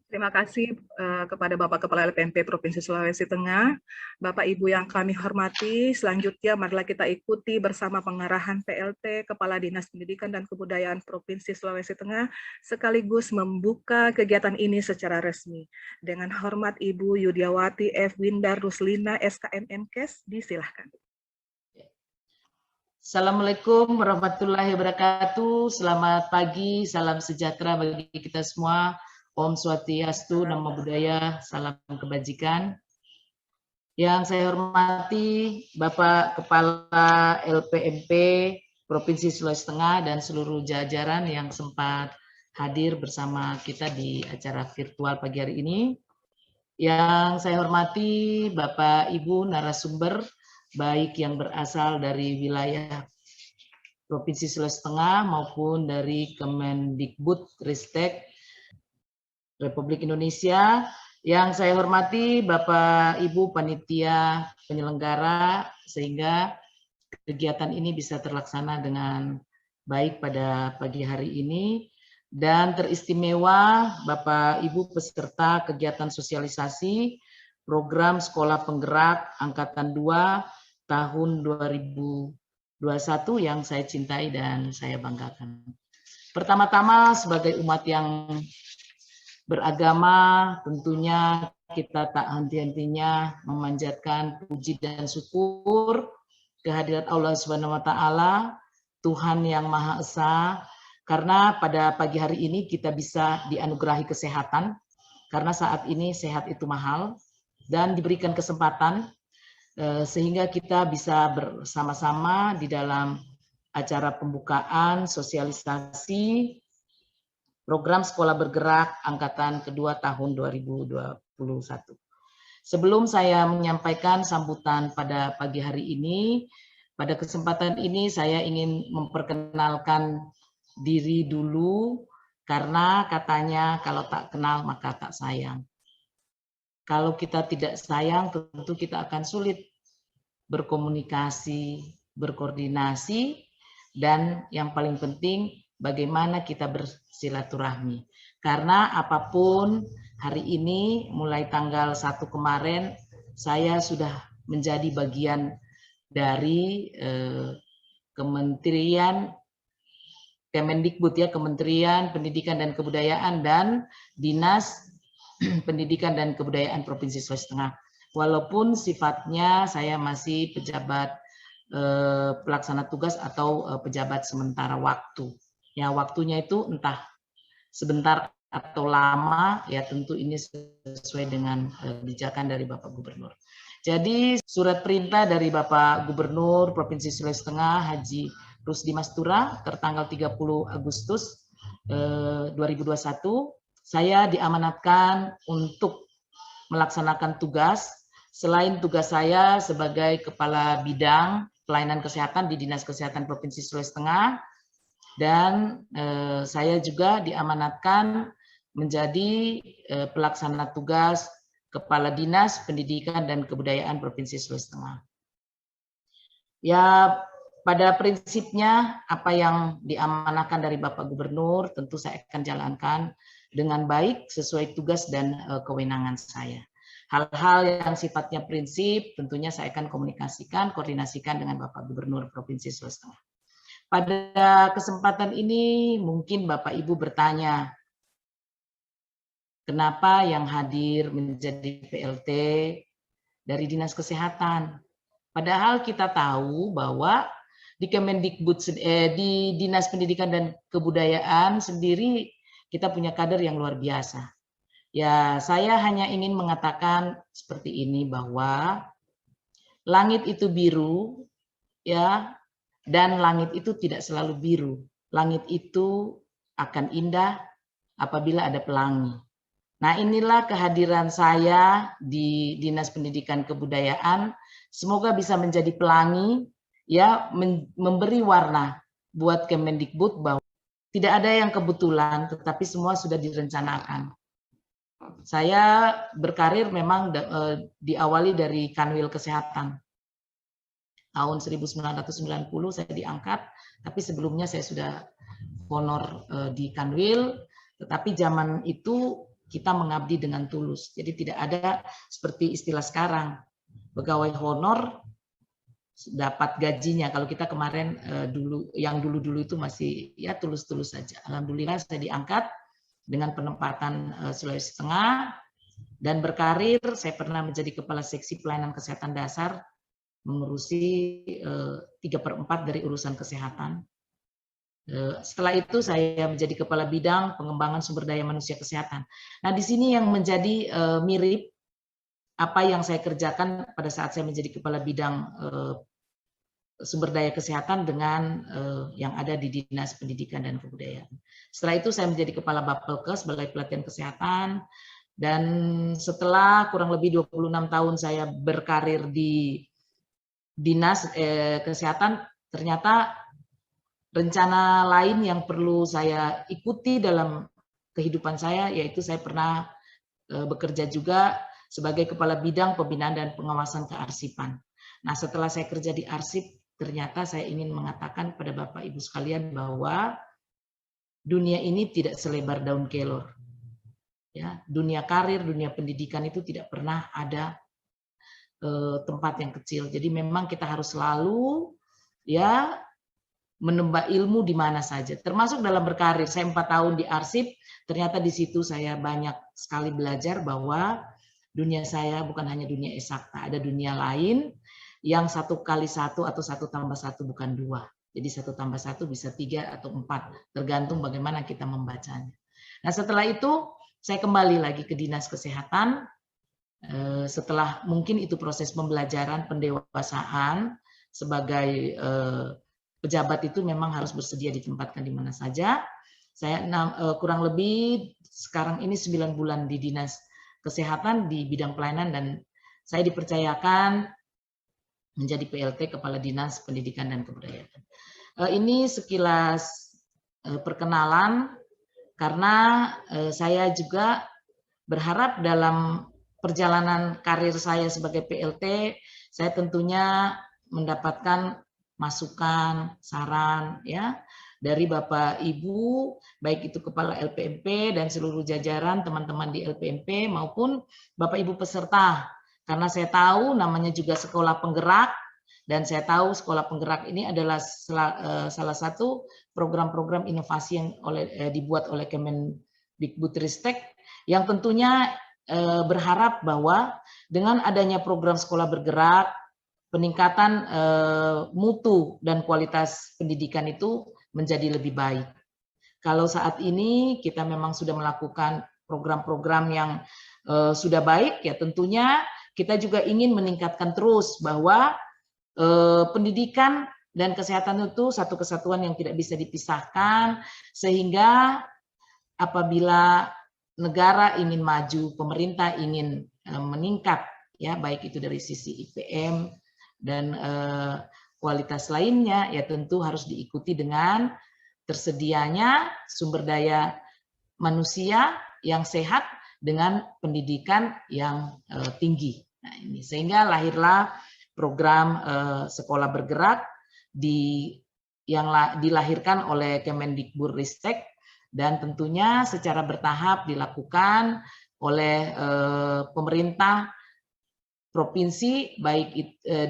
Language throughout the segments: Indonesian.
Terima kasih kepada Bapak Kepala LPMP Provinsi Sulawesi Tengah. Bapak Ibu yang kami hormati, selanjutnya marilah kita ikuti bersama pengarahan PLT Kepala Dinas Pendidikan dan Kebudayaan Provinsi Sulawesi Tengah sekaligus membuka kegiatan ini secara resmi. Dengan hormat Ibu Yudiawati F. Windar Ruslina SKM MKes, disilahkan. Assalamualaikum warahmatullahi wabarakatuh. Selamat pagi, salam sejahtera bagi kita semua. Om Swastiastu, Namo Buddhaya, salam kebajikan. Yang saya hormati Bapak Kepala LPMP Provinsi Sulawesi Tengah dan seluruh jajaran yang sempat hadir bersama kita di acara virtual pagi hari ini. Yang saya hormati Bapak Ibu narasumber, baik yang berasal dari wilayah Provinsi Sulawesi Tengah maupun dari Kemendikbud Ristek Republik Indonesia. Yang saya hormati Bapak Ibu panitia penyelenggara sehingga kegiatan ini bisa terlaksana dengan baik pada pagi hari ini, dan teristimewa Bapak Ibu peserta kegiatan sosialisasi program Sekolah Penggerak Angkatan 2 tahun 2021 yang saya cintai dan saya banggakan. Pertama-tama sebagai umat yang beragama, tentunya kita tak henti-hentinya memanjatkan puji dan syukur kehadirat Allah Subhanahu wa taala, Tuhan yang Maha Esa, karena pada pagi hari ini kita bisa dianugerahi kesehatan, karena saat ini sehat itu mahal, dan diberikan kesempatan sehingga kita bisa bersama-sama di dalam acara pembukaan sosialisasi program Sekolah Bergerak Angkatan Kedua tahun 2021. Sebelum saya menyampaikan sambutan pada pagi hari ini, pada kesempatan ini saya ingin memperkenalkan diri dulu, karena katanya kalau tak kenal maka tak sayang. Kalau kita tidak sayang, tentu kita akan sulit berkomunikasi, berkoordinasi, dan yang paling penting bagaimana kita bersilaturahmi. Karena apapun hari ini, mulai tanggal 1 kemarin, saya sudah menjadi bagian dari Kementerian Kemendikbud, ya, Kementerian Pendidikan dan Kebudayaan dan Dinas Pendidikan dan Kebudayaan Provinsi Sulawesi Tengah. Walaupun sifatnya saya masih pejabat pelaksana tugas atau pejabat sementara waktu. Ya, waktunya itu entah sebentar atau lama, ya tentu ini sesuai dengan kebijakan dari Bapak Gubernur. Jadi surat perintah dari Bapak Gubernur Provinsi Sulawesi Tengah Haji Rusdi Mastura tertanggal 30 Agustus 2021, saya diamanatkan untuk melaksanakan tugas. Selain tugas saya sebagai Kepala Bidang Pelayanan Kesehatan di Dinas Kesehatan Provinsi Sulawesi Tengah, dan saya juga diamanatkan menjadi pelaksana tugas Kepala Dinas Pendidikan dan Kebudayaan Provinsi Sulawesi Tengah. Ya, pada prinsipnya apa yang diamanahkan dari Bapak Gubernur tentu saya akan jalankan dengan baik sesuai tugas dan kewenangan saya. Hal-hal yang sifatnya prinsip tentunya saya akan koordinasikan dengan Bapak Gubernur Provinsi Sulawesi Tengah. Pada kesempatan ini mungkin Bapak Ibu bertanya, kenapa yang hadir menjadi PLT dari Dinas Kesehatan? Padahal kita tahu bahwa di Kemendikbud, di Dinas Pendidikan dan Kebudayaan sendiri kita punya kader yang luar biasa. Ya, saya hanya ingin mengatakan seperti ini, bahwa langit itu biru, ya, dan langit itu tidak selalu biru. Langit itu akan indah apabila ada pelangi. Nah, inilah kehadiran saya di Dinas Pendidikan Kebudayaan. Semoga bisa menjadi pelangi, ya, memberi warna buat Kemendikbud, bahwa tidak ada yang kebetulan, tetapi semua sudah direncanakan. Saya berkarir memang diawali dari Kanwil Kesehatan. Tahun 1990 saya diangkat, tapi sebelumnya saya sudah honor di Kanwil, tetapi zaman itu kita mengabdi dengan tulus. Jadi tidak ada seperti istilah sekarang, pegawai honor dapat gajinya. Kalau kita kemarin dulu itu masih ya tulus-tulus saja. Alhamdulillah saya diangkat dengan penempatan Sulawesi Tengah dan berkarir. Saya pernah menjadi kepala seksi pelayanan kesehatan dasar, mengurusi 3/4 dari urusan kesehatan. Setelah itu saya menjadi kepala bidang pengembangan sumber daya manusia kesehatan. Nah, di sini yang menjadi mirip apa yang saya kerjakan pada saat saya menjadi kepala bidang sumber daya kesehatan dengan yang ada di Dinas Pendidikan dan Kebudayaan. Setelah itu saya menjadi kepala Bapelkes, Balai Pelatihan Kesehatan, dan setelah kurang lebih 26 tahun saya berkarir di Dinas Kesehatan, ternyata rencana lain yang perlu saya ikuti dalam kehidupan saya, yaitu saya pernah bekerja juga sebagai kepala bidang pembinaan dan pengawasan kearsipan. Nah, setelah saya kerja di arsip, ternyata saya ingin mengatakan pada Bapak Ibu sekalian bahwa dunia ini tidak selebar daun kelor. Ya, dunia karir, dunia pendidikan itu tidak pernah ada tempat yang kecil. Jadi memang kita harus selalu ya menembak ilmu di mana saja, termasuk dalam berkarir. Saya 4 tahun di arsip, ternyata di situ saya banyak sekali belajar bahwa dunia saya bukan hanya dunia eksakta, ada dunia lain yang 1 kali 1 atau 1 tambah 1 bukan 2. Jadi 1 tambah 1 bisa 3 atau 4, tergantung bagaimana kita membacanya. Nah, setelah itu saya kembali lagi ke Dinas Kesehatan, setelah mungkin itu proses pembelajaran pendewasaan sebagai pejabat itu memang harus bersedia ditempatkan di mana saja. Saya kurang lebih sekarang ini 9 bulan di Dinas Kesehatan di bidang pelayanan, dan saya dipercayakan menjadi PLT Kepala Dinas Pendidikan dan Kebudayaan. Ini sekilas perkenalan, karena saya juga berharap dalam perjalanan karir saya sebagai PLT, saya tentunya mendapatkan masukan, saran ya dari Bapak Ibu, baik itu Kepala LPMP dan seluruh jajaran teman-teman di LPMP maupun Bapak Ibu peserta. Karena saya tahu namanya juga sekolah penggerak, dan saya tahu sekolah penggerak ini adalah salah satu program-program inovasi yang dibuat oleh Kemendikbudristek, yang tentunya berharap bahwa dengan adanya program sekolah bergerak, peningkatan mutu dan kualitas pendidikan itu menjadi lebih baik. Kalau saat ini kita memang sudah melakukan program-program yang sudah baik, ya tentunya kita juga ingin meningkatkan terus bahwa pendidikan dan kesehatan itu satu kesatuan yang tidak bisa dipisahkan, sehingga apabila negara ingin maju, pemerintah ingin meningkat, ya baik itu dari sisi IPM dan kualitas lainnya, ya tentu harus diikuti dengan tersedianya sumber daya manusia yang sehat dengan pendidikan yang tinggi. Nah, ini sehingga lahirlah program sekolah bergerak yang dilahirkan oleh Kemendikbudristek, dan tentunya secara bertahap dilakukan oleh pemerintah provinsi, baik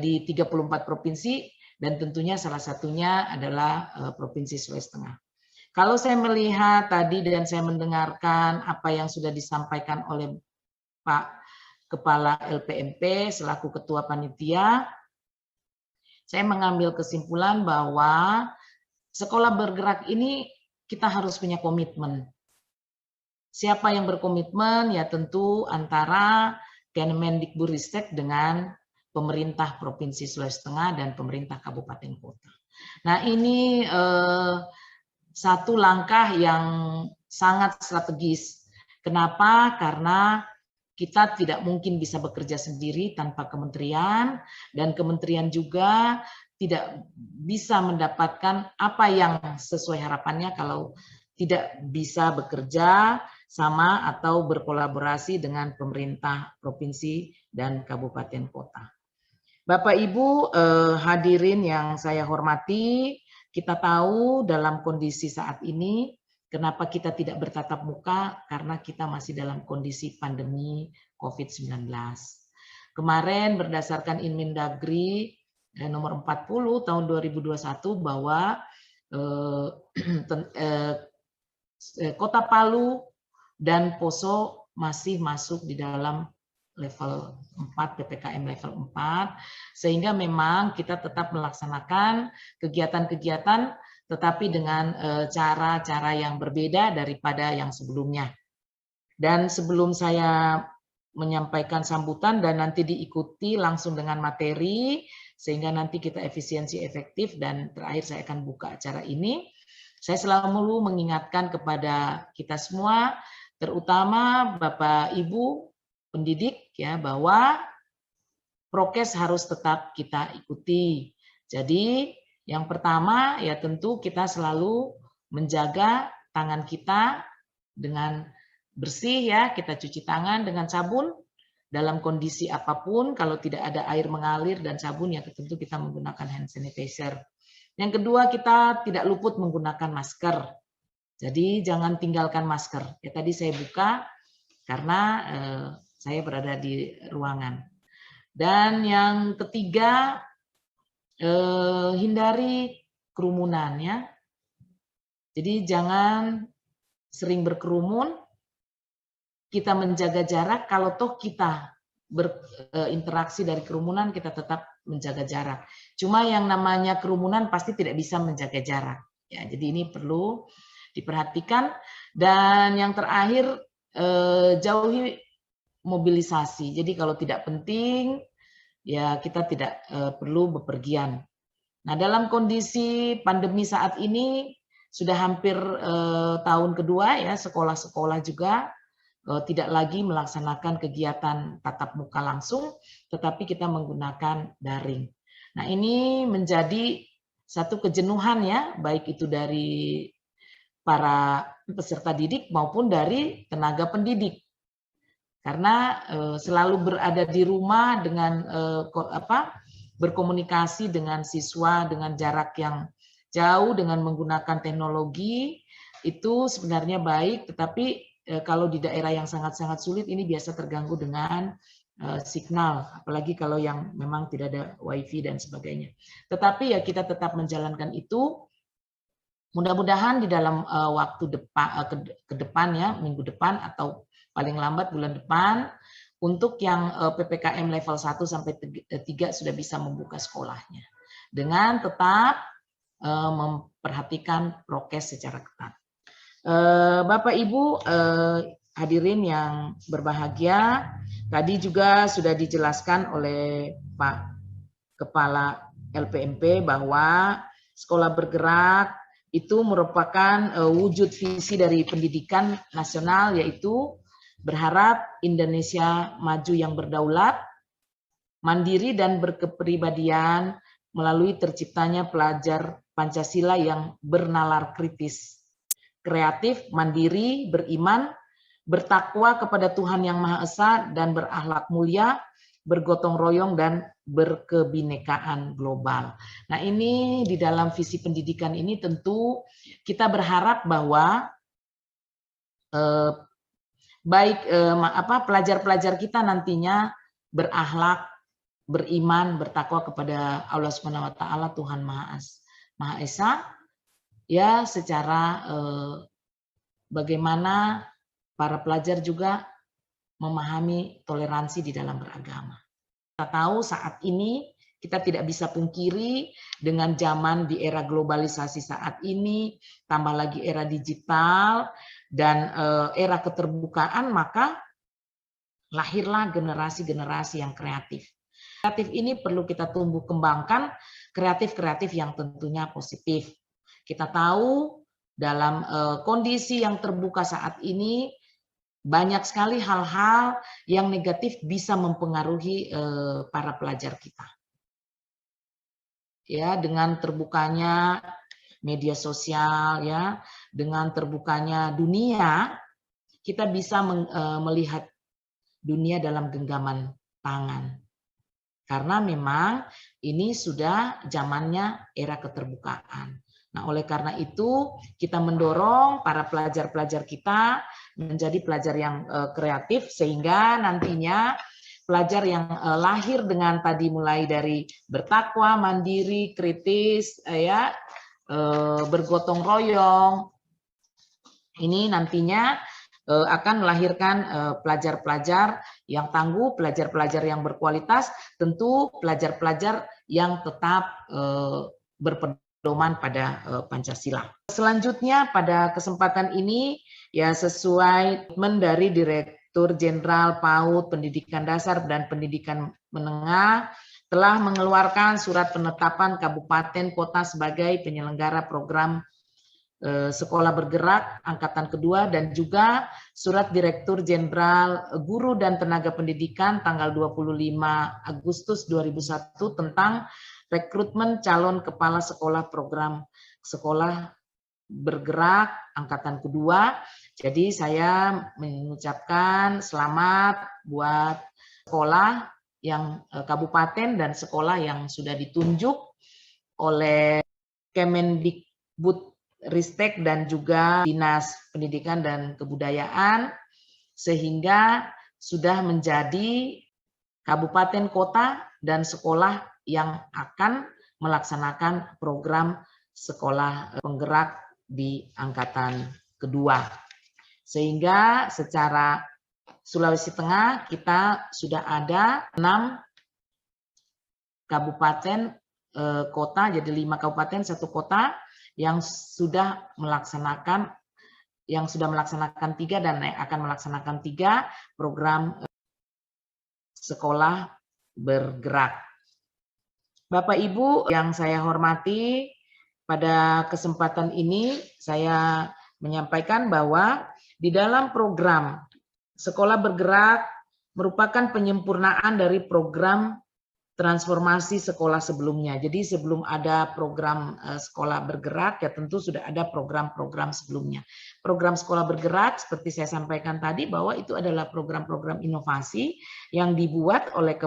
di 34 provinsi, dan tentunya salah satunya adalah Provinsi Sulawesi Tengah. Kalau saya melihat tadi dan saya mendengarkan apa yang sudah disampaikan oleh Pak Kepala LPMP selaku Ketua Panitia, saya mengambil kesimpulan bahwa sekolah bergerak ini kita harus punya komitmen. Siapa yang berkomitmen? Ya tentu antara Kemendikbudristek dengan pemerintah Provinsi Sulawesi Tengah dan pemerintah Kabupaten Kota. Nah, ini satu langkah yang sangat strategis. Kenapa? Karena kita tidak mungkin bisa bekerja sendiri tanpa kementerian, dan kementerian juga tidak bisa mendapatkan apa yang sesuai harapannya kalau tidak bisa bekerja sama atau berkolaborasi dengan pemerintah provinsi dan kabupaten kota. Bapak Ibu hadirin yang saya hormati, kita tahu dalam kondisi saat ini Kenapa kita tidak bertatap muka? Karena kita masih dalam kondisi pandemi COVID-19. Kemarin berdasarkan Inmendagri nomor 40 tahun 2021 bahwa Kota Palu dan Poso masih masuk di dalam level 4, PPKM level 4, sehingga memang kita tetap melaksanakan kegiatan-kegiatan tetapi dengan cara-cara yang berbeda daripada yang sebelumnya. Dan sebelum saya menyampaikan sambutan dan nanti diikuti langsung dengan materi, sehingga nanti kita efisiensi efektif, dan terakhir saya akan buka acara ini. Saya selalu mengingatkan kepada kita semua, terutama Bapak Ibu pendidik, ya, bahwa prokes harus tetap kita ikuti. Jadi yang pertama ya tentu kita selalu menjaga tangan kita dengan bersih, ya, kita cuci tangan dengan sabun dalam kondisi apapun. Kalau tidak ada air mengalir dan sabun, ya tentu kita menggunakan hand sanitizer. Yang kedua, kita tidak luput menggunakan masker. Jadi jangan tinggalkan masker. Ya tadi saya buka karena saya berada di ruangan. Dan yang ketiga, hindari kerumunan, ya. Jadi jangan sering berkerumun, kita menjaga jarak. Kalau toh kita berinteraksi dari kerumunan, kita tetap menjaga jarak. Cuma yang namanya kerumunan pasti tidak bisa menjaga jarak. Ya, jadi ini perlu diperhatikan. Dan yang terakhir, jauhi mobilisasi. Jadi kalau tidak penting, ya kita tidak perlu bepergian. Nah, dalam kondisi pandemi saat ini sudah hampir tahun kedua, ya, sekolah-sekolah juga tidak lagi melaksanakan kegiatan tatap muka langsung, tetapi kita menggunakan daring. Nah, ini menjadi satu kejenuhan, ya, baik itu dari para peserta didik maupun dari tenaga pendidik. Karena selalu berada di rumah dengan berkomunikasi dengan siswa dengan jarak yang jauh dengan menggunakan teknologi itu sebenarnya baik, tetapi kalau di daerah yang sangat-sangat sulit ini biasa terganggu dengan signal, apalagi kalau yang memang tidak ada wifi dan sebagainya. Tetapi ya kita tetap menjalankan itu. Mudah-mudahan di dalam waktu ke depan, ya, minggu depan atau paling lambat bulan depan, untuk yang PPKM level 1 sampai 3 sudah bisa membuka sekolahnya. Dengan tetap memperhatikan prokes secara ketat. Bapak Ibu hadirin yang berbahagia, tadi juga sudah dijelaskan oleh Pak Kepala LPMP bahwa sekolah bergerak itu merupakan wujud visi dari pendidikan nasional, yaitu berharap Indonesia maju yang berdaulat, mandiri dan berkepribadian melalui terciptanya pelajar Pancasila yang bernalar kritis, kreatif, mandiri, beriman, bertakwa kepada Tuhan Yang Maha Esa, dan berakhlak mulia, bergotong royong, dan berkebinekaan global. Nah, ini di dalam visi pendidikan ini tentu kita berharap bahwa baik pelajar-pelajar kita nantinya berakhlak, beriman, bertakwa kepada Allah Subhanahu wa taala, Tuhan Maha Esa, ya, secara bagaimana para pelajar juga memahami toleransi di dalam beragama. Kita tahu saat ini kita tidak bisa pungkiri dengan zaman di era globalisasi saat ini, tambah lagi era digital dan era keterbukaan, maka lahirlah generasi-generasi yang kreatif. Kreatif ini perlu kita tumbuh kembangkan, kreatif-kreatif yang tentunya positif. Kita tahu dalam kondisi yang terbuka saat ini, banyak sekali hal-hal yang negatif bisa mempengaruhi para pelajar kita. Ya, dengan terbukanya media sosial, ya, dengan terbukanya dunia, kita bisa melihat dunia dalam genggaman tangan. Karena memang ini sudah zamannya era keterbukaan. Nah, oleh karena itu kita mendorong para pelajar-pelajar kita menjadi pelajar yang kreatif sehingga nantinya pelajar yang lahir dengan tadi mulai dari bertakwa, mandiri, kritis, bergotong royong, ini nantinya akan melahirkan pelajar-pelajar yang tangguh, pelajar-pelajar yang berkualitas, tentu pelajar-pelajar yang tetap berpedoman pada Pancasila. Selanjutnya pada kesempatan ini ya sesuai dari Direktur Jenderal PAUD Pendidikan Dasar dan Pendidikan Menengah telah mengeluarkan surat penetapan kabupaten kota sebagai penyelenggara program Sekolah Bergerak Angkatan Kedua dan juga surat Direktur Jenderal Guru dan Tenaga Pendidikan tanggal 25 Agustus 2001 tentang rekrutmen calon kepala sekolah program Sekolah Bergerak Angkatan Kedua. Jadi saya mengucapkan selamat buat sekolah yang kabupaten dan sekolah yang sudah ditunjuk oleh Kemendikbud Ristek dan juga Dinas Pendidikan dan Kebudayaan sehingga sudah menjadi kabupaten kota dan sekolah yang akan melaksanakan program sekolah penggerak di angkatan kedua. Sehingga secara Sulawesi Tengah kita sudah ada 6 kabupaten kota, jadi 5 kabupaten 1 kota yang sudah melaksanakan 3 dan akan melaksanakan 3 program sekolah bergerak. Bapak Ibu yang saya hormati, pada kesempatan ini saya menyampaikan bahwa di dalam program sekolah bergerak merupakan penyempurnaan dari program transformasi sekolah sebelumnya. Jadi sebelum ada program sekolah bergerak, ya tentu sudah ada program-program sebelumnya. Program sekolah bergerak, seperti saya sampaikan tadi, bahwa itu adalah program-program inovasi yang dibuat oleh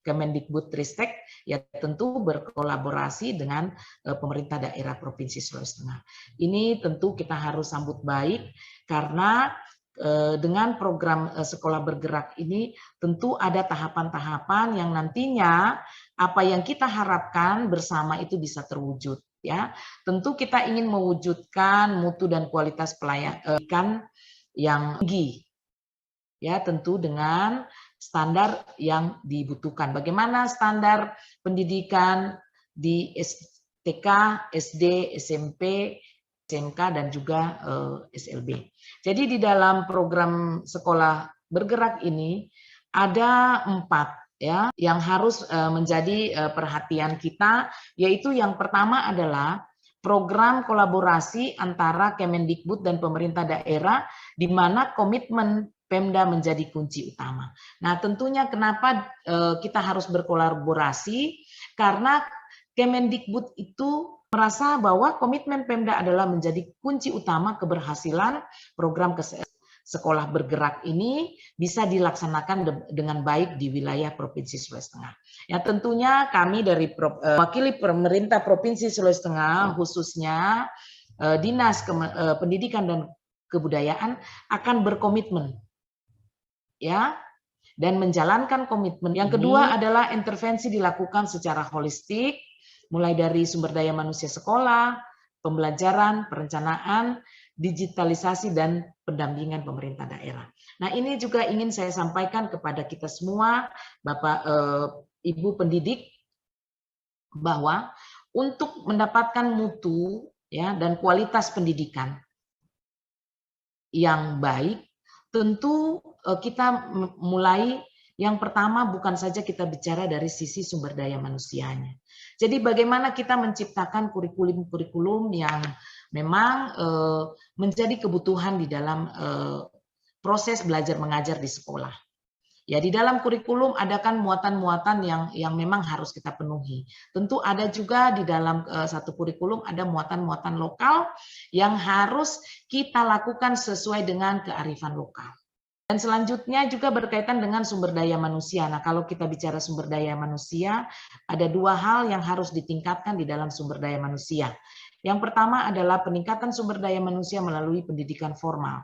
Kemendikbud Ristek, ya tentu berkolaborasi dengan pemerintah daerah Provinsi Sulawesi Tengah. Ini tentu kita harus sambut baik, karena dengan program sekolah bergerak ini tentu ada tahapan-tahapan yang nantinya apa yang kita harapkan bersama itu bisa terwujud, ya. Tentu kita ingin mewujudkan mutu dan kualitas pelayanan yang tinggi, ya, tentu dengan standar yang dibutuhkan. Bagaimana standar pendidikan di TK, SD, SMP, SMK dan juga SLB. Jadi di dalam program sekolah bergerak ini ada 4 ya yang harus menjadi perhatian kita, yaitu yang pertama adalah program kolaborasi antara Kemendikbud dan pemerintah daerah di mana komitmen Pemda menjadi kunci utama. Nah, tentunya kenapa kita harus berkolaborasi, karena Kemendikbud itu merasa bahwa komitmen Pemda adalah menjadi kunci utama keberhasilan program sekolah bergerak ini bisa dilaksanakan dengan baik di wilayah Provinsi Sulawesi Tengah. Ya tentunya kami dari wakili pemerintah Provinsi Sulawesi Tengah, khususnya Dinas Pendidikan dan Kebudayaan akan berkomitmen, ya, dan menjalankan komitmen. Yang kedua adalah intervensi dilakukan secara holistik, mulai dari sumber daya manusia sekolah, pembelajaran, perencanaan, digitalisasi, dan pendampingan pemerintah daerah. Nah, ini juga ingin saya sampaikan kepada kita semua, Bapak Ibu pendidik, bahwa untuk mendapatkan mutu ya dan kualitas pendidikan yang baik, tentu kita mulai yang pertama bukan saja kita bicara dari sisi sumber daya manusianya. Jadi bagaimana kita menciptakan kurikulum-kurikulum yang memang menjadi kebutuhan di dalam proses belajar mengajar di sekolah. Ya, di dalam kurikulum ada kan muatan-muatan yang memang harus kita penuhi. Tentu ada juga di dalam satu kurikulum ada muatan-muatan lokal yang harus kita lakukan sesuai dengan kearifan lokal. Dan selanjutnya juga berkaitan dengan sumber daya manusia. Nah, kalau kita bicara sumber daya manusia, ada 2 hal yang harus ditingkatkan di dalam sumber daya manusia. Yang pertama adalah peningkatan sumber daya manusia melalui pendidikan formal.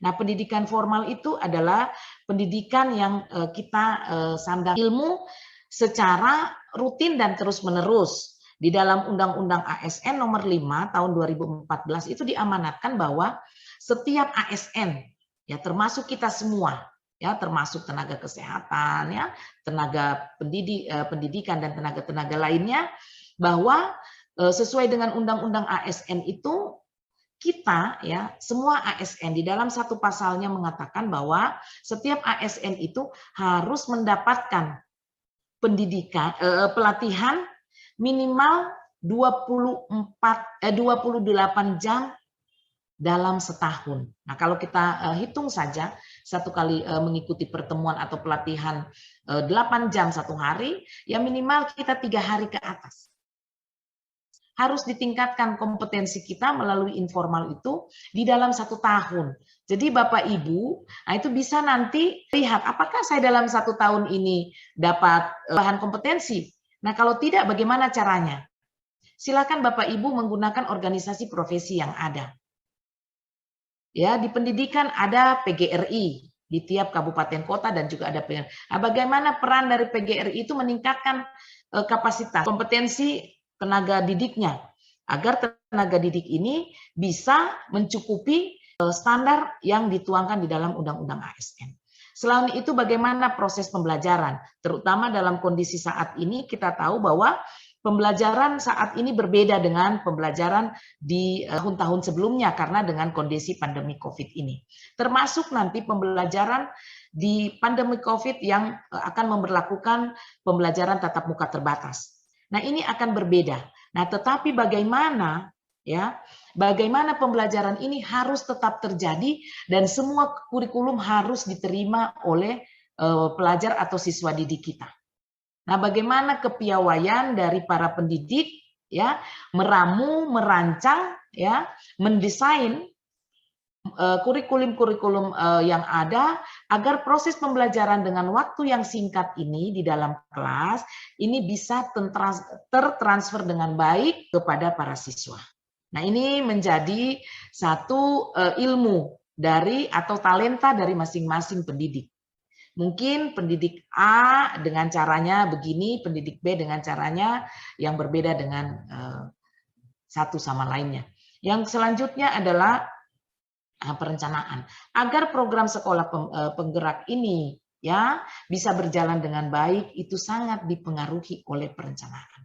Nah, pendidikan formal itu adalah pendidikan yang kita sandang ilmu secara rutin dan terus-menerus. Di dalam Undang-Undang ASN nomor 5 tahun 2014 itu diamanatkan bahwa setiap ASN, ya termasuk kita semua, ya termasuk tenaga kesehatan, ya tenaga pendidikan dan tenaga-tenaga lainnya, bahwa sesuai dengan Undang-Undang ASN itu kita, ya semua ASN di dalam satu pasalnya mengatakan bahwa setiap ASN itu harus mendapatkan pelatihan minimal 28 jam dalam setahun. Nah, kalau kita hitung saja satu kali mengikuti pertemuan atau pelatihan 8 jam satu hari, ya minimal kita 3 hari ke atas. Harus ditingkatkan kompetensi kita melalui informal itu di dalam 1 tahun. Jadi Bapak Ibu, nah itu bisa nanti lihat apakah saya dalam 1 tahun ini dapat bahan kompetensi. Nah kalau tidak bagaimana caranya? Silakan Bapak Ibu menggunakan organisasi profesi yang ada. Ya, di pendidikan ada PGRI di tiap kabupaten kota dan juga ada PGRI. Nah, bagaimana peran dari PGRI itu meningkatkan kapasitas kompetensi tenaga didiknya agar tenaga didik ini bisa mencukupi standar yang dituangkan di dalam Undang-Undang ASN. Selain itu bagaimana proses pembelajaran, terutama dalam kondisi saat ini kita tahu bahwa pembelajaran saat ini berbeda dengan pembelajaran di tahun-tahun sebelumnya karena dengan kondisi pandemi COVID ini. Termasuk nanti pembelajaran di pandemi COVID yang akan memberlakukan pembelajaran tatap muka terbatas. Nah, ini akan berbeda. Nah, tetapi bagaimana pembelajaran ini harus tetap terjadi dan semua kurikulum harus diterima oleh pelajar atau siswa didik kita. Nah, bagaimana kepiawaian dari para pendidik ya meramu, merancang ya, mendesain kurikulum-kurikulum yang ada agar proses pembelajaran dengan waktu yang singkat ini di dalam kelas ini bisa tertransfer dengan baik kepada para siswa. Nah, ini menjadi satu ilmu dari atau talenta dari masing-masing pendidik. Mungkin pendidik A dengan caranya begini, pendidik B dengan caranya yang berbeda dengan satu sama lainnya. Yang selanjutnya adalah perencanaan. Agar program sekolah penggerak ini ya bisa berjalan dengan baik, itu sangat dipengaruhi oleh perencanaan.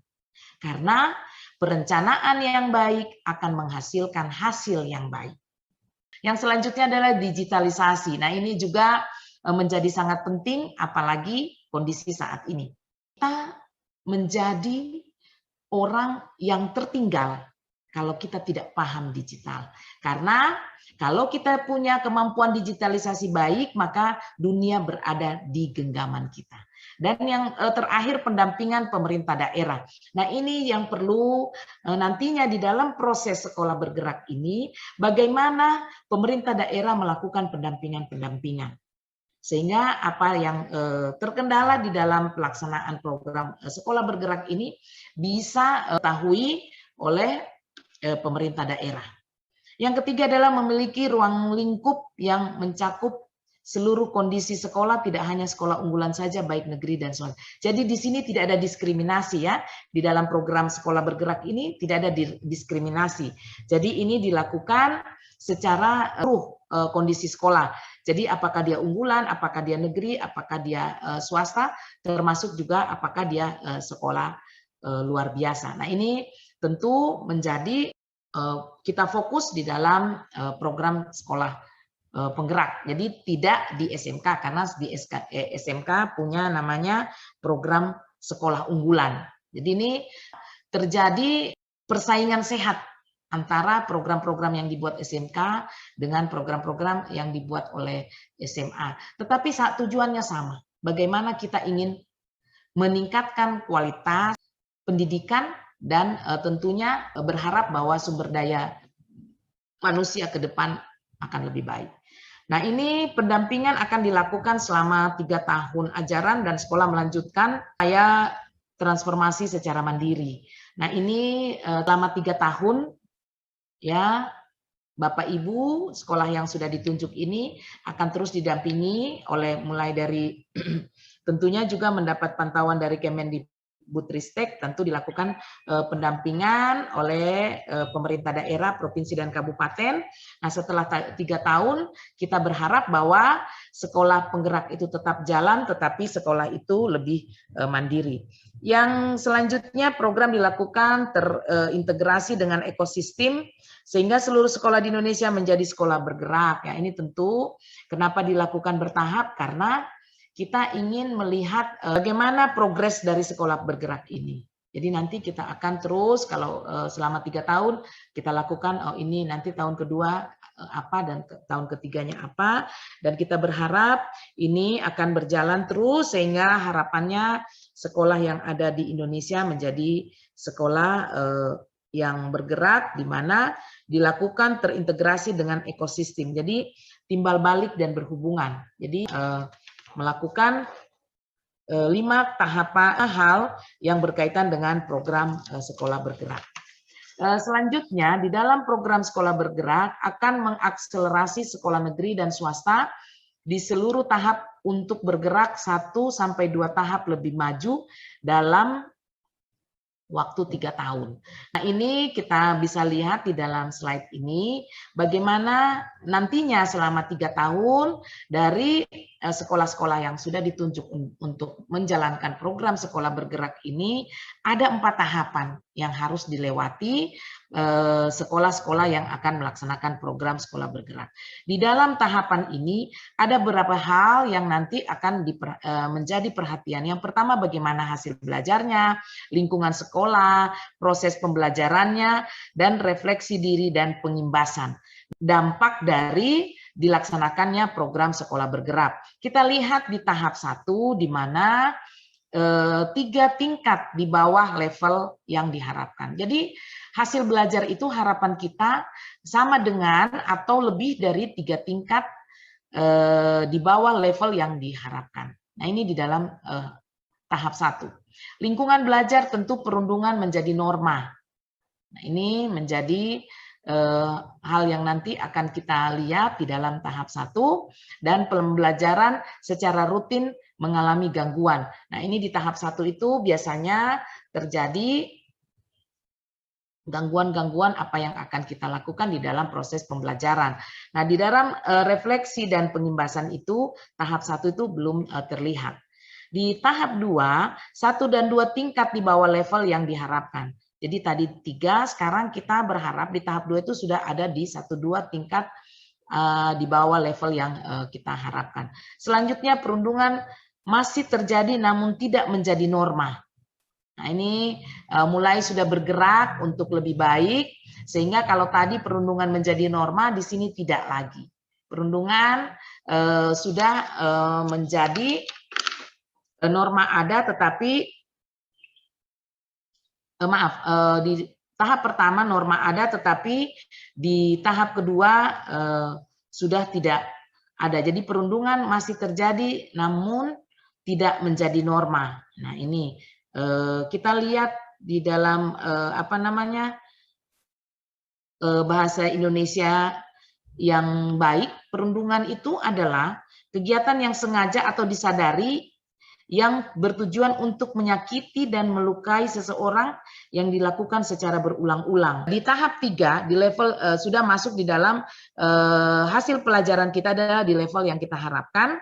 Karena perencanaan yang baik akan menghasilkan hasil yang baik. Yang selanjutnya adalah digitalisasi. Nah, ini juga menjadi sangat penting apalagi kondisi saat ini. Kita menjadi orang yang tertinggal kalau kita tidak paham digital. Karena kalau kita punya kemampuan digitalisasi baik, maka dunia berada di genggaman kita. Dan yang terakhir pendampingan pemerintah daerah. Nah, ini yang perlu nantinya di dalam proses sekolah bergerak ini, bagaimana pemerintah daerah melakukan pendampingan-pendampingan. Sehingga apa yang terkendala di dalam pelaksanaan program sekolah bergerak ini bisa diketahui oleh pemerintah daerah. Yang ketiga adalah memiliki ruang lingkup yang mencakup seluruh kondisi sekolah, tidak hanya sekolah unggulan saja, baik negeri dan swasta. Jadi di sini tidak ada diskriminasi ya, di dalam program sekolah bergerak ini tidak ada diskriminasi. Jadi ini dilakukan secara kondisi sekolah. Jadi apakah dia unggulan, apakah dia negeri, apakah dia swasta, termasuk juga apakah dia sekolah luar biasa. Nah, ini tentu menjadi kita fokus di dalam program sekolah penggerak. Jadi tidak di SMK, karena di SMK punya namanya program sekolah unggulan. Jadi ini terjadi persaingan sehat antara program-program yang dibuat SMK dengan program-program yang dibuat oleh SMA. Tetapi tujuannya sama. Bagaimana kita ingin meningkatkan kualitas pendidikan dan tentunya berharap bahwa sumber daya manusia ke depan akan lebih baik. Nah, ini pendampingan akan dilakukan selama 3 tahun ajaran dan sekolah melanjutkan upaya transformasi secara mandiri. Nah ini selama 3 tahun ya Bapak Ibu sekolah yang sudah ditunjuk ini akan terus didampingi oleh mulai dari tentunya juga mendapat pantauan dari Kemendikbudristek, tentu dilakukan pendampingan oleh pemerintah daerah, provinsi dan kabupaten. Nah setelah 3 tahun kita berharap bahwa sekolah penggerak itu tetap jalan, tetapi sekolah itu lebih mandiri. Yang selanjutnya program dilakukan terintegrasi dengan ekosistem sehingga seluruh sekolah di Indonesia menjadi sekolah bergerak. Ya, ini tentu kenapa dilakukan bertahap karena kita ingin melihat bagaimana progres dari sekolah bergerak ini. Jadi nanti kita akan terus kalau selama 3 tahun kita lakukan ini nanti tahun kedua apa dan tahun ketiganya apa, dan kita berharap ini akan berjalan terus sehingga harapannya sekolah yang ada di Indonesia menjadi sekolah yang bergerak di mana dilakukan terintegrasi dengan ekosistem. Jadi timbal balik dan berhubungan. Jadi melakukan 5 tahapan hal yang berkaitan dengan program sekolah bergerak. Selanjutnya di dalam program sekolah bergerak akan mengakselerasi sekolah negeri dan swasta di seluruh tahap untuk bergerak 1 sampai 2 tahap lebih maju dalam waktu 3 tahun. Nah ini kita bisa lihat di dalam slide ini bagaimana nantinya selama 3 tahun dari sekolah-sekolah yang sudah ditunjuk untuk menjalankan program sekolah bergerak ini ada 4 tahapan yang harus dilewati sekolah-sekolah yang akan melaksanakan program sekolah bergerak. Di dalam tahapan ini ada beberapa hal yang nanti akan menjadi perhatian. Yang pertama bagaimana hasil belajarnya, lingkungan sekolah, proses pembelajarannya, dan refleksi diri dan pengimbasan. Dampak dari dilaksanakannya program sekolah bergerak. Kita lihat di tahap 1 di mana 3 tingkat di bawah level yang diharapkan. Jadi hasil belajar itu harapan kita sama dengan atau lebih dari 3 tingkat di bawah level yang diharapkan. Nah ini di dalam tahap 1. Lingkungan belajar tentu perundungan menjadi norma. Nah ini menjadi hal yang nanti akan kita lihat di dalam tahap 1 dan pembelajaran secara rutin mengalami gangguan. Nah ini di tahap 1 itu biasanya terjadi gangguan-gangguan apa yang akan kita lakukan di dalam proses pembelajaran. Nah di dalam refleksi dan pengimbasan itu tahap 1 itu belum terlihat. Di tahap 2, 1 dan 2 tingkat di bawah level yang diharapkan. Jadi tadi 3, sekarang kita berharap di tahap 2 itu sudah ada di 1-2 tingkat di bawah level yang kita harapkan. Selanjutnya perundungan masih terjadi namun tidak menjadi norma. Nah ini mulai sudah bergerak untuk lebih baik, sehingga kalau tadi perundungan menjadi norma, di sini tidak lagi. Perundungan sudah menjadi norma ada, tetapi di tahap pertama norma ada, tetapi di tahap kedua sudah tidak ada. Jadi perundungan masih terjadi, namun tidak menjadi norma. Nah ini kita lihat di dalam bahasa Indonesia yang baik, perundungan itu adalah kegiatan yang sengaja atau disadari yang bertujuan untuk menyakiti dan melukai seseorang yang dilakukan secara berulang-ulang. Di tahap 3, di level sudah masuk di dalam hasil pelajaran kita adalah di level yang kita harapkan,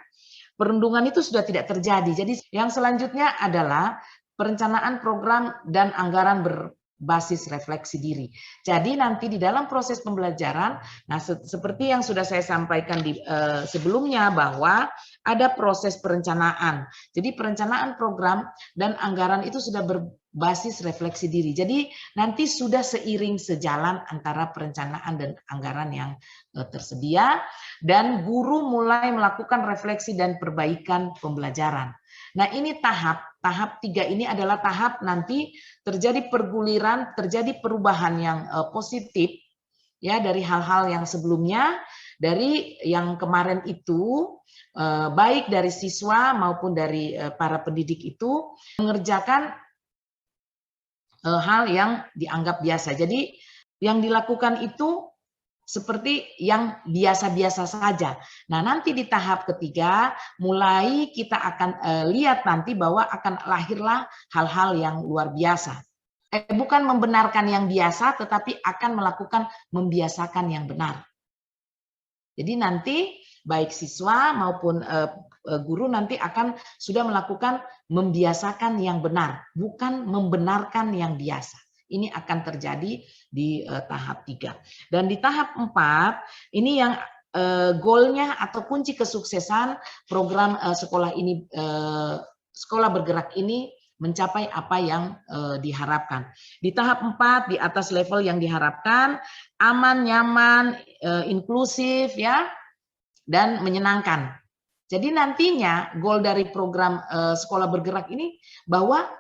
perundungan itu sudah tidak terjadi. Jadi yang selanjutnya adalah perencanaan program dan anggaran berbasis refleksi diri. Jadi nanti di dalam proses pembelajaran, nah seperti yang sudah saya sampaikan di sebelumnya bahwa ada proses perencanaan. Jadi perencanaan program dan anggaran itu sudah berbasis refleksi diri. Jadi nanti sudah seiring sejalan antara perencanaan dan anggaran yang tersedia, dan guru mulai melakukan refleksi dan perbaikan pembelajaran. Nah ini tahap 3 ini adalah tahap nanti terjadi perguliran, terjadi perubahan yang positif ya dari hal-hal yang sebelumnya, dari yang kemarin itu baik dari siswa maupun dari para pendidik itu mengerjakan hal yang dianggap biasa. Jadi yang dilakukan itu seperti yang biasa-biasa saja. Nah, nanti di tahap ketiga mulai kita akan lihat nanti bahwa akan lahirlah hal-hal yang luar biasa. Bukan membenarkan yang biasa, tetapi akan melakukan membiasakan yang benar. Jadi nanti baik siswa maupun guru nanti akan sudah melakukan membiasakan yang benar, bukan membenarkan yang biasa. Ini akan terjadi di tahap 3. Dan di tahap 4, ini yang goalnya atau kunci kesuksesan program sekolah ini, sekolah bergerak ini mencapai apa yang diharapkan. Di tahap 4, di atas level yang diharapkan, aman, nyaman, inklusif, ya, dan menyenangkan. Jadi nantinya goal dari program sekolah bergerak ini bahwa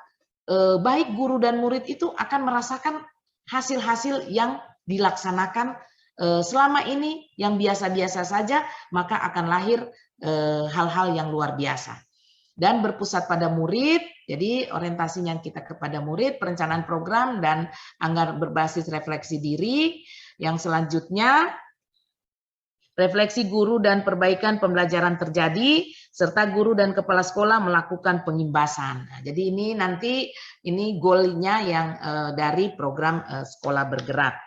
baik guru dan murid itu akan merasakan hasil-hasil yang dilaksanakan selama ini yang biasa-biasa saja, maka akan lahir hal-hal yang luar biasa. Dan berpusat pada murid, jadi orientasinya kita kepada murid, perencanaan program dan anggaran berbasis refleksi diri. Yang selanjutnya, refleksi guru dan perbaikan pembelajaran terjadi, serta guru dan kepala sekolah melakukan pengimbasan. Nah, jadi ini nanti ini goalnya yang dari program sekolah bergerak.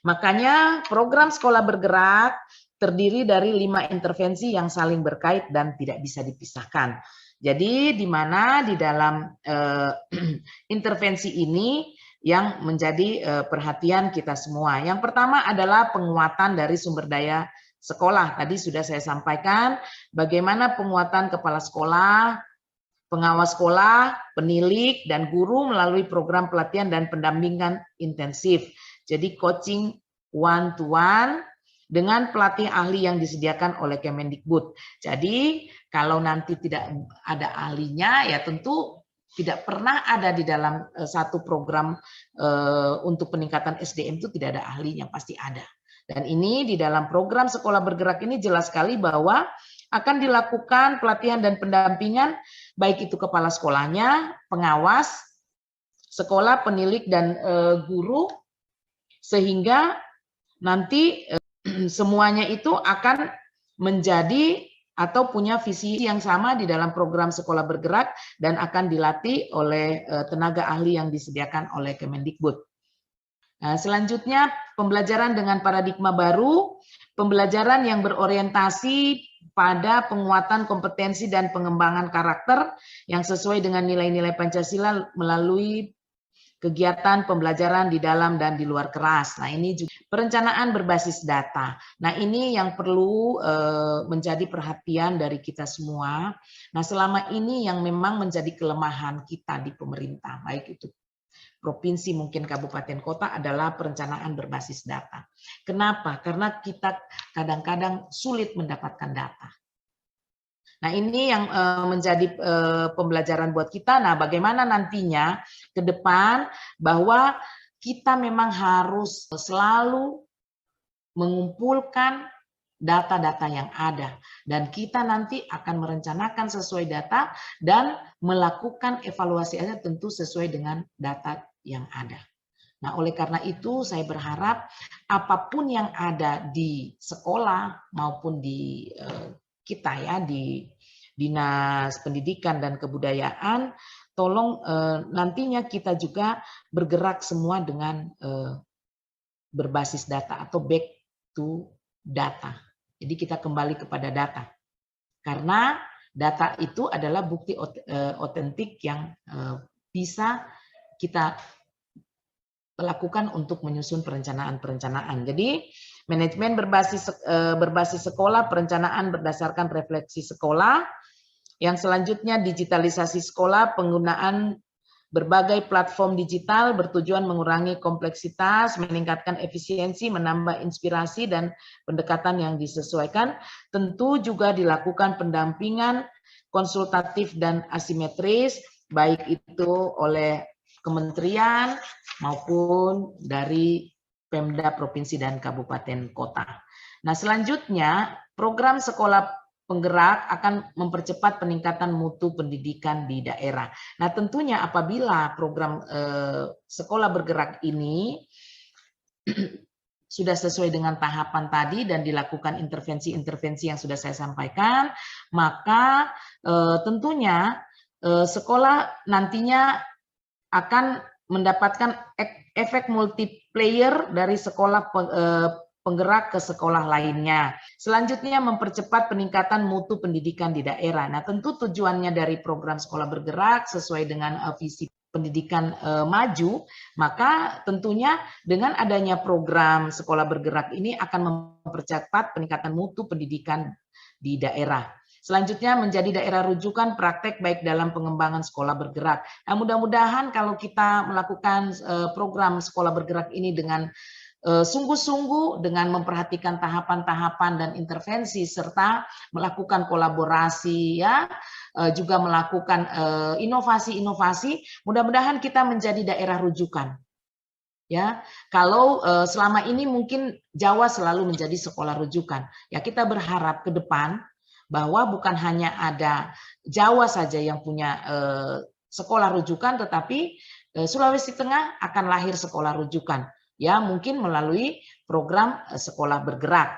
Makanya program sekolah bergerak terdiri dari 5 intervensi yang saling berkait dan tidak bisa dipisahkan. Jadi di mana di dalam intervensi ini yang menjadi perhatian kita semua. Yang pertama adalah penguatan dari sumber daya sekolah. Tadi sudah saya sampaikan bagaimana penguatan kepala sekolah, pengawas sekolah, penilik, dan guru melalui program pelatihan dan pendampingan intensif. Jadi coaching one to one dengan pelatih ahli yang disediakan oleh Kemendikbud. Jadi kalau nanti tidak ada ahlinya, ya tentu tidak pernah ada di dalam satu program untuk peningkatan SDM itu tidak ada ahlinya, pasti ada. Dan ini di dalam program sekolah bergerak ini jelas sekali bahwa akan dilakukan pelatihan dan pendampingan baik itu kepala sekolahnya, pengawas sekolah, penilik, dan guru, sehingga nanti semuanya itu akan menjadi atau punya visi yang sama di dalam program sekolah bergerak dan akan dilatih oleh tenaga ahli yang disediakan oleh Kemendikbud. Nah, selanjutnya pembelajaran dengan paradigma baru, pembelajaran yang berorientasi pada penguatan kompetensi dan pengembangan karakter yang sesuai dengan nilai-nilai Pancasila melalui kegiatan pembelajaran di dalam dan di luar kelas. Nah, ini juga perencanaan berbasis data. Nah, ini yang perlu menjadi perhatian dari kita semua. Nah, selama ini yang memang menjadi kelemahan kita di pemerintah, baik itu provinsi mungkin kabupaten kota, adalah perencanaan berbasis data. Kenapa? Karena kita kadang-kadang sulit mendapatkan data. Nah, ini yang menjadi pembelajaran buat kita. Nah, bagaimana nantinya ke depan bahwa kita memang harus selalu mengumpulkan data-data yang ada. Dan kita nanti akan merencanakan sesuai data dan melakukan evaluasi aja tentu sesuai dengan data yang ada. Nah, oleh karena itu saya berharap apapun yang ada di sekolah maupun di kita ya di Dinas Pendidikan dan Kebudayaan, tolong nantinya kita juga bergerak semua dengan berbasis data atau back to data. Jadi kita kembali kepada data. Karena data itu adalah bukti otentik yang bisa kita lakukan untuk menyusun perencanaan-perencanaan. Jadi manajemen berbasis sekolah, perencanaan berdasarkan refleksi sekolah. Yang selanjutnya digitalisasi sekolah, penggunaan berbagai platform digital bertujuan mengurangi kompleksitas, meningkatkan efisiensi, menambah inspirasi dan pendekatan yang disesuaikan. Tentu juga dilakukan pendampingan konsultatif dan asimetris, baik itu oleh kementerian maupun dari Pemda provinsi dan kabupaten kota. Nah, selanjutnya program sekolah penggerak akan mempercepat peningkatan mutu pendidikan di daerah. Nah, tentunya apabila program sekolah bergerak ini sudah sesuai dengan tahapan tadi dan dilakukan intervensi-intervensi yang sudah saya sampaikan, maka tentunya sekolah nantinya akan mendapatkan efek multiplier dari sekolah penggerak ke sekolah lainnya. Selanjutnya mempercepat peningkatan mutu pendidikan di daerah. Nah, tentu tujuannya dari program sekolah bergerak sesuai dengan visi pendidikan maju, maka tentunya dengan adanya program sekolah bergerak ini akan mempercepat peningkatan mutu pendidikan di daerah. Selanjutnya menjadi daerah rujukan praktek baik dalam pengembangan sekolah bergerak. Nah, mudah-mudahan kalau kita melakukan program sekolah bergerak ini dengan sungguh-sungguh dengan memperhatikan tahapan-tahapan dan intervensi serta melakukan kolaborasi ya, juga melakukan inovasi-inovasi, mudah-mudahan kita menjadi daerah rujukan. Ya, kalau selama ini mungkin Jawa selalu menjadi sekolah rujukan. Ya, kita berharap ke depan bahwa bukan hanya ada Jawa saja yang punya sekolah rujukan, tetapi Sulawesi Tengah akan lahir sekolah rujukan. Ya, mungkin melalui program sekolah bergerak.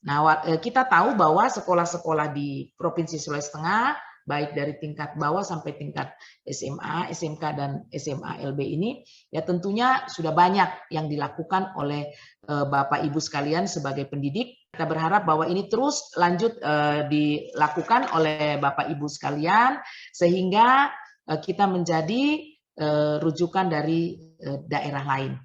Nah, kita tahu bahwa sekolah-sekolah di Provinsi Sulawesi Tengah, baik dari tingkat bawah sampai tingkat SMA, SMK, dan SMA LB ini, ya tentunya sudah banyak yang dilakukan oleh Bapak Ibu sekalian sebagai pendidik. Kita berharap bahwa ini terus lanjut dilakukan oleh Bapak Ibu sekalian, sehingga kita menjadi rujukan dari daerah lain.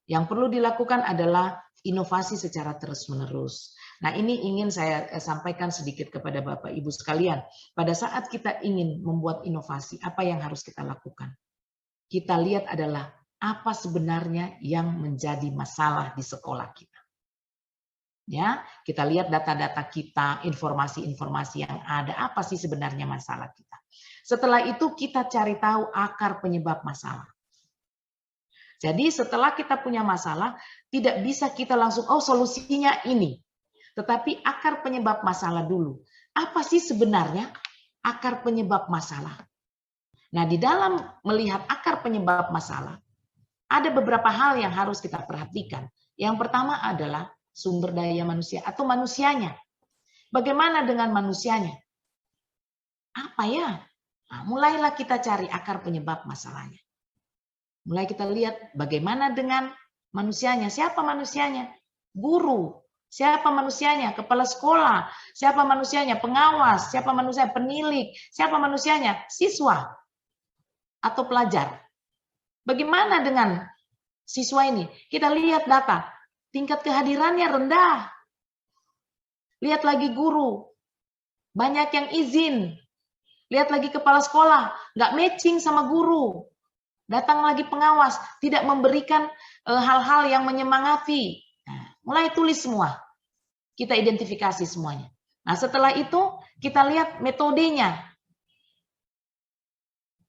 Yang perlu dilakukan adalah inovasi secara terus-menerus. Nah, ini ingin saya sampaikan sedikit kepada Bapak Ibu sekalian. Pada saat kita ingin membuat inovasi, apa yang harus kita lakukan? Kita lihat adalah apa sebenarnya yang menjadi masalah di sekolah kita. Ya, kita lihat data-data kita, informasi-informasi yang ada, apa sih sebenarnya masalah kita. Setelah itu kita cari tahu akar penyebab masalah. Jadi setelah kita punya masalah, tidak bisa kita langsung, oh solusinya ini. Tetapi akar penyebab masalah dulu. Apa sih sebenarnya akar penyebab masalah? Nah, di dalam melihat akar penyebab masalah, ada beberapa hal yang harus kita perhatikan. Yang pertama adalah sumber daya manusia atau manusianya. Bagaimana dengan manusianya? Apa ya? Nah, mulailah kita cari akar penyebab masalahnya. Mulai kita lihat bagaimana dengan manusianya. Siapa manusianya? Guru. Siapa manusianya? Kepala sekolah. Siapa manusianya? Pengawas. Siapa manusianya? Penilik. Siapa manusianya? Siswa atau pelajar. Bagaimana dengan siswa ini? Kita lihat data. Tingkat kehadirannya rendah. Lihat lagi guru. Banyak yang izin. Lihat lagi kepala sekolah. Nggak matching sama guru. Datang lagi pengawas, tidak memberikan hal-hal yang menyemangati. Nah, mulai tulis semua. Kita identifikasi semuanya. Nah, setelah itu kita lihat metodenya.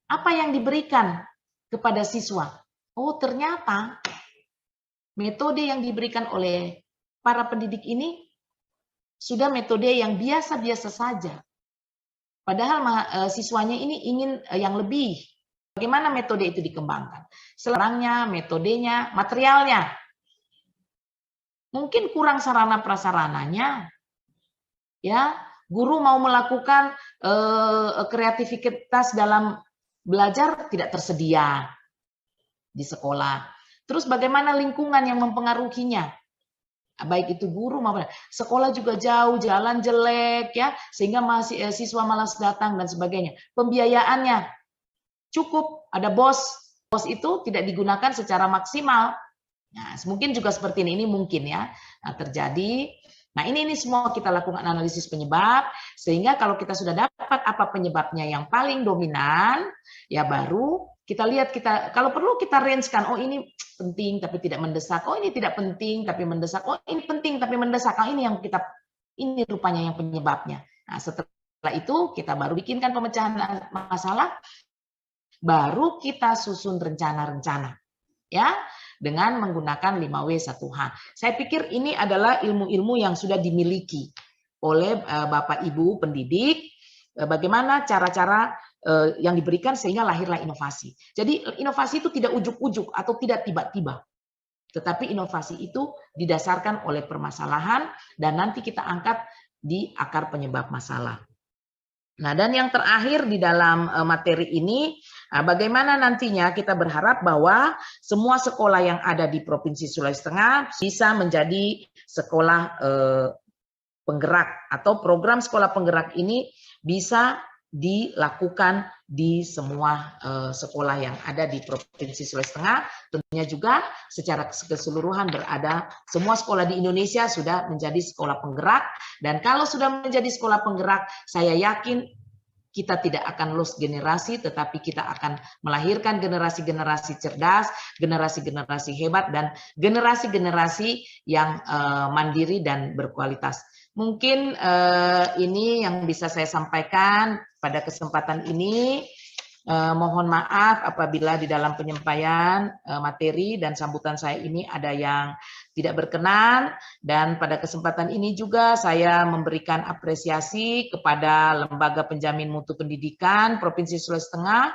Apa yang diberikan kepada siswa? Oh, ternyata metode yang diberikan oleh para pendidik ini sudah metode yang biasa-biasa saja. Padahal siswanya ini ingin yang lebih. Bagaimana metode itu dikembangkan? Selarangnya, metodenya, materialnya. Mungkin kurang sarana prasarananya. Ya, guru mau melakukan kreativitas dalam belajar tidak tersedia di sekolah. Terus bagaimana lingkungan yang mempengaruhinya? Baik itu guru maupun sekolah juga jauh, jalan jelek ya, sehingga siswa malas datang dan sebagainya. Pembiayaannya cukup, ada bos itu tidak digunakan secara maksimal. Nah, mungkin juga seperti ini mungkin ya terjadi. Nah, ini semua kita lakukan analisis penyebab, sehingga kalau kita sudah dapat apa penyebabnya yang paling dominan, ya baru kita lihat, kalau perlu kita range-kan, oh ini penting tapi tidak mendesak, oh ini tidak penting tapi mendesak, oh ini penting tapi mendesak, oh ini rupanya yang penyebabnya. Nah, setelah itu kita baru bikinkan pemecahan masalah, baru kita susun rencana-rencana ya dengan menggunakan 5W1H. Saya pikir ini adalah ilmu-ilmu yang sudah dimiliki oleh Bapak Ibu pendidik, bagaimana cara-cara yang diberikan sehingga lahirlah inovasi. Jadi inovasi itu tidak ujuk-ujuk atau tidak tiba-tiba. Tetapi inovasi itu didasarkan oleh permasalahan dan nanti kita angkat di akar penyebab masalah. Nah, dan yang terakhir di dalam materi ini, bagaimana nantinya kita berharap bahwa semua sekolah yang ada di Provinsi Sulawesi Tengah bisa menjadi sekolah penggerak atau program sekolah penggerak ini bisa dilakukan di semua sekolah yang ada di Provinsi Sulawesi Tengah. Tentunya juga secara keseluruhan berada semua sekolah di Indonesia sudah menjadi sekolah penggerak, dan kalau sudah menjadi sekolah penggerak, saya yakin kita tidak akan loss generasi, tetapi kita akan melahirkan generasi-generasi cerdas, generasi-generasi hebat, dan generasi-generasi yang mandiri dan berkualitas. Mungkin ini yang bisa saya sampaikan pada kesempatan ini. Mohon maaf apabila di dalam penyampaian materi dan sambutan saya ini ada yang tidak berkenan, dan pada kesempatan ini juga saya memberikan apresiasi kepada Lembaga Penjamin Mutu Pendidikan Provinsi Sulawesi Tengah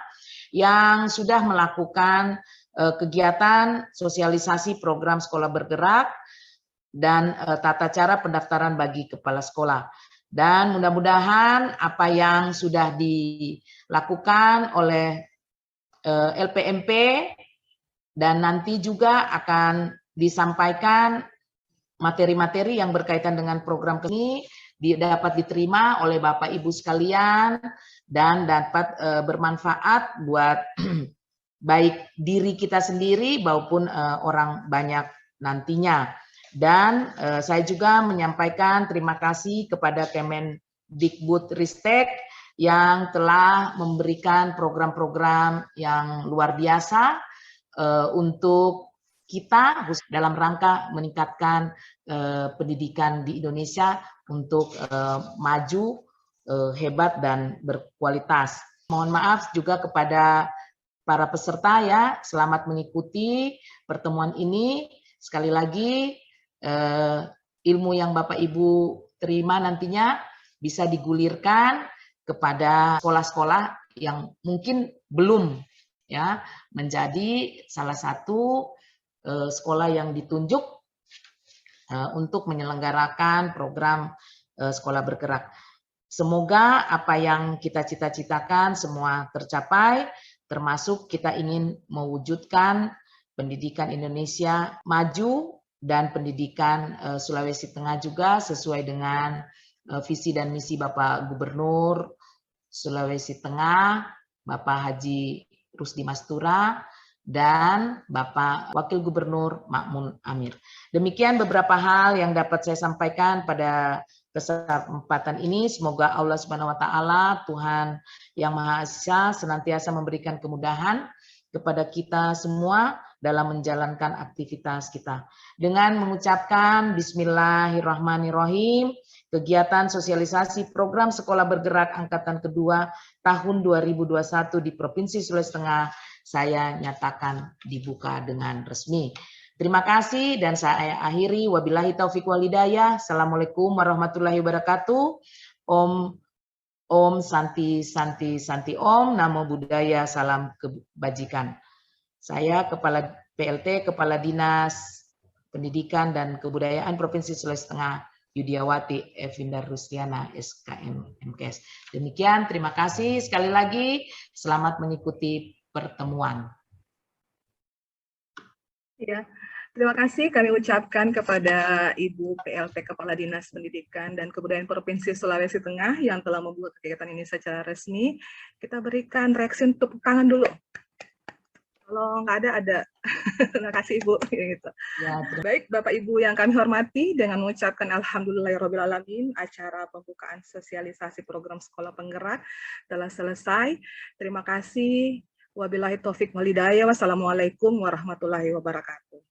yang sudah melakukan kegiatan sosialisasi program sekolah bergerak dan tata cara pendaftaran bagi kepala sekolah. Dan mudah-mudahan apa yang sudah dilakukan oleh LPMP dan nanti juga akan disampaikan materi-materi yang berkaitan dengan program ini dapat diterima oleh Bapak Ibu sekalian dan dapat bermanfaat buat baik diri kita sendiri maupun orang banyak nantinya. Dan saya juga menyampaikan terima kasih kepada Kemendikbudristek yang telah memberikan program-program yang luar biasa untuk kita dalam rangka meningkatkan pendidikan di Indonesia untuk maju, hebat, dan berkualitas. Mohon maaf juga kepada para peserta ya, selamat mengikuti pertemuan ini. Sekali lagi, ilmu yang Bapak Ibu terima nantinya bisa digulirkan kepada sekolah-sekolah yang mungkin belum ya menjadi salah satu sekolah yang ditunjuk untuk menyelenggarakan program sekolah bergerak. Semoga apa yang kita cita-citakan semua tercapai, termasuk kita ingin mewujudkan pendidikan Indonesia maju dan pendidikan Sulawesi Tengah juga sesuai dengan visi dan misi Bapak Gubernur Sulawesi Tengah, Bapak Haji Rusdi Mastura, dan Bapak Wakil Gubernur Makmun Amir. Demikian beberapa hal yang dapat saya sampaikan pada kesempatan ini. Semoga Allah Subhanahu wa taala, Tuhan yang Maha Esa, senantiasa memberikan kemudahan kepada kita semua dalam menjalankan aktivitas kita. Dengan mengucapkan Bismillahirrahmanirrahim, kegiatan sosialisasi program sekolah bergerak angkatan kedua tahun 2021 di Provinsi Sulawesi Tengah saya nyatakan dibuka dengan resmi. Terima kasih dan saya akhiri. Wabillahi taufiq wal hidayah. Assalamualaikum warahmatullahi wabarakatuh. Om Santi Santi Santi Om. Namo Buddhaya. Salam kebajikan. Saya Kepala PLT, Kepala Dinas Pendidikan dan Kebudayaan Provinsi Sulawesi Tengah, Yudiawati Evinda Rustiana, SKM MKes. Demikian, terima kasih sekali lagi. Selamat mengikuti pertemuan. Ya, terima kasih kami ucapkan kepada Ibu PLT Kepala Dinas Pendidikan dan Kebudayaan Provinsi Sulawesi Tengah yang telah membuat kegiatan ini secara resmi. Kita berikan reaksi tepuk tangan dulu. Kalau nggak ada. Terima kasih Ibu. Gitu. Ya, baik Bapak Ibu yang kami hormati, dengan mengucapkan Alhamdulillahirrahmanirrahim, acara pembukaan sosialisasi program sekolah penggerak telah selesai. Terima kasih. Wabillahi taufiq wal hidayah. Wassalamualaikum warahmatullahi wabarakatuh.